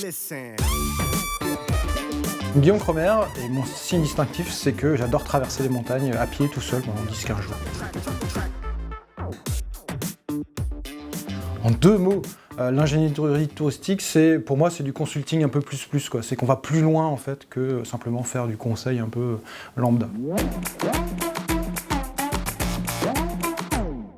Listen. Guillaume Cromer, et mon signe distinctif, c'est que j'adore traverser les montagnes à pied tout seul pendant 10-15 jours. En 2 mots, l'ingénierie touristique, pour moi, c'est du consulting un peu plus, quoi. C'est qu'on va plus loin en fait que simplement faire du conseil un peu lambda.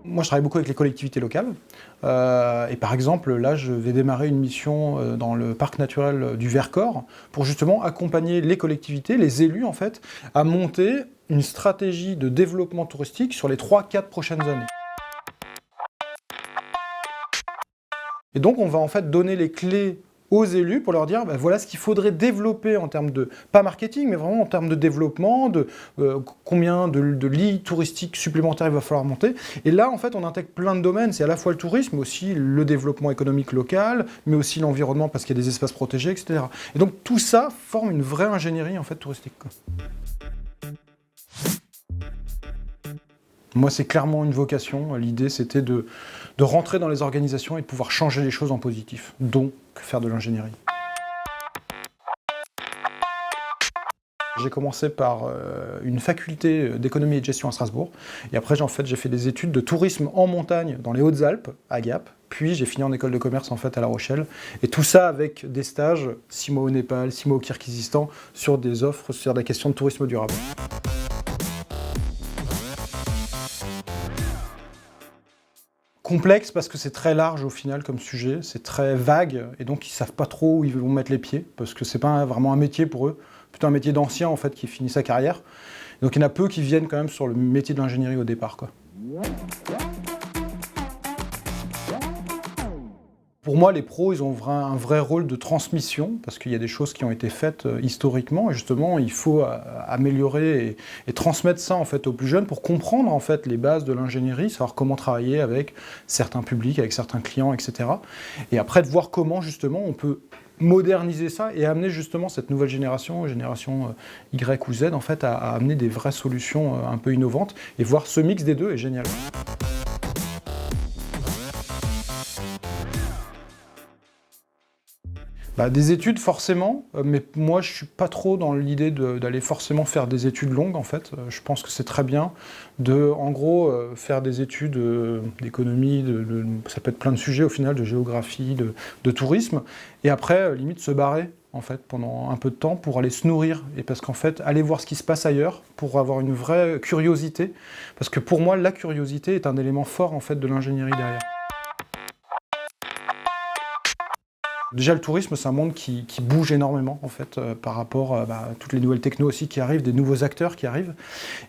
Moi, je travaille beaucoup avec les collectivités locales. Et par exemple, là, je vais démarrer une mission dans le parc naturel du Vercors pour justement accompagner les collectivités, les élus en fait, à monter une stratégie de développement touristique sur les 3-4 prochaines années. Et donc, on va en fait donner les clés aux élus pour leur dire voilà ce qu'il faudrait développer en termes de, pas marketing, mais vraiment en termes de développement, de combien de lits touristiques supplémentaires il va falloir monter. Et là, en fait, on intègre plein de domaines. C'est à la fois le tourisme, mais aussi le développement économique local, mais aussi l'environnement parce qu'il y a des espaces protégés, etc. Et donc, tout ça forme une vraie ingénierie en fait, touristique, quoi. Moi, c'est clairement une vocation. L'idée, c'était de rentrer dans les organisations et de pouvoir changer les choses en positif, donc faire de l'ingénierie. J'ai commencé par une faculté d'économie et de gestion à Strasbourg, et après j'ai fait des études de tourisme en montagne dans les Hautes-Alpes, à Gap, puis j'ai fini en école de commerce en fait à La Rochelle, et tout ça avec des stages, 6 mois au Népal, 6 mois au Kirghizistan, sur des offres sur des questions de tourisme durable. Complexe parce que c'est très large au final comme sujet, c'est très vague, et donc ils savent pas trop où ils vont mettre les pieds, parce que c'est pas vraiment un métier pour eux, plutôt un métier d'ancien en fait qui finit sa carrière. Donc il y en a peu qui viennent quand même sur le métier de l'ingénierie au départ, quoi. Pour moi, les pros, ils ont un vrai rôle de transmission, parce qu'il y a des choses qui ont été faites historiquement, et justement, il faut améliorer et transmettre ça en fait aux plus jeunes pour comprendre en fait les bases de l'ingénierie, savoir comment travailler avec certains publics, avec certains clients, etc. Et après, de voir comment justement on peut moderniser ça et amener justement cette nouvelle génération Y ou Z, en fait, à amener des vraies solutions un peu innovantes, et voir ce mix des deux est génial. Des études forcément, mais moi je suis pas trop dans l'idée d'aller forcément faire des études longues en fait. Je pense que c'est très bien de, en gros, faire des études d'économie, ça peut être plein de sujets au final, de géographie, de tourisme, et après limite se barrer en fait pendant un peu de temps pour aller se nourrir, et parce qu'en fait aller voir ce qui se passe ailleurs pour avoir une vraie curiosité, parce que pour moi la curiosité est un élément fort en fait de l'ingénierie derrière. Déjà, le tourisme, c'est un monde qui bouge énormément, en fait, par rapport à toutes les nouvelles technos aussi qui arrivent, des nouveaux acteurs qui arrivent.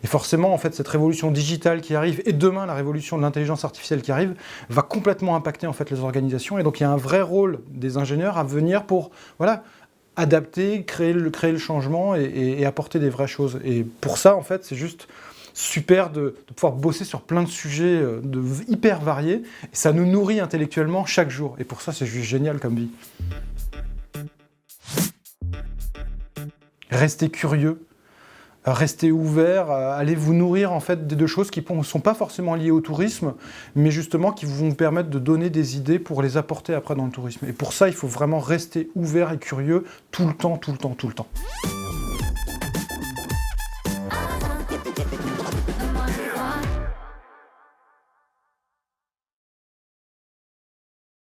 Et forcément, en fait, cette révolution digitale qui arrive, et demain, la révolution de l'intelligence artificielle qui arrive, va complètement impacter, en fait, les organisations. Et donc, il y a un vrai rôle des ingénieurs à venir pour, voilà, adapter, créer le changement et apporter des vraies choses. Et pour ça, en fait, c'est juste super de pouvoir bosser sur plein de sujets hyper variés, et ça nous nourrit intellectuellement chaque jour, et pour ça c'est juste génial comme vie. Restez curieux, restez ouvert, allez vous nourrir en fait des deux choses qui ne sont pas forcément liées au tourisme, mais justement qui vont vous permettre de donner des idées pour les apporter après dans le tourisme. Et pour ça, il faut vraiment rester ouvert et curieux tout le temps.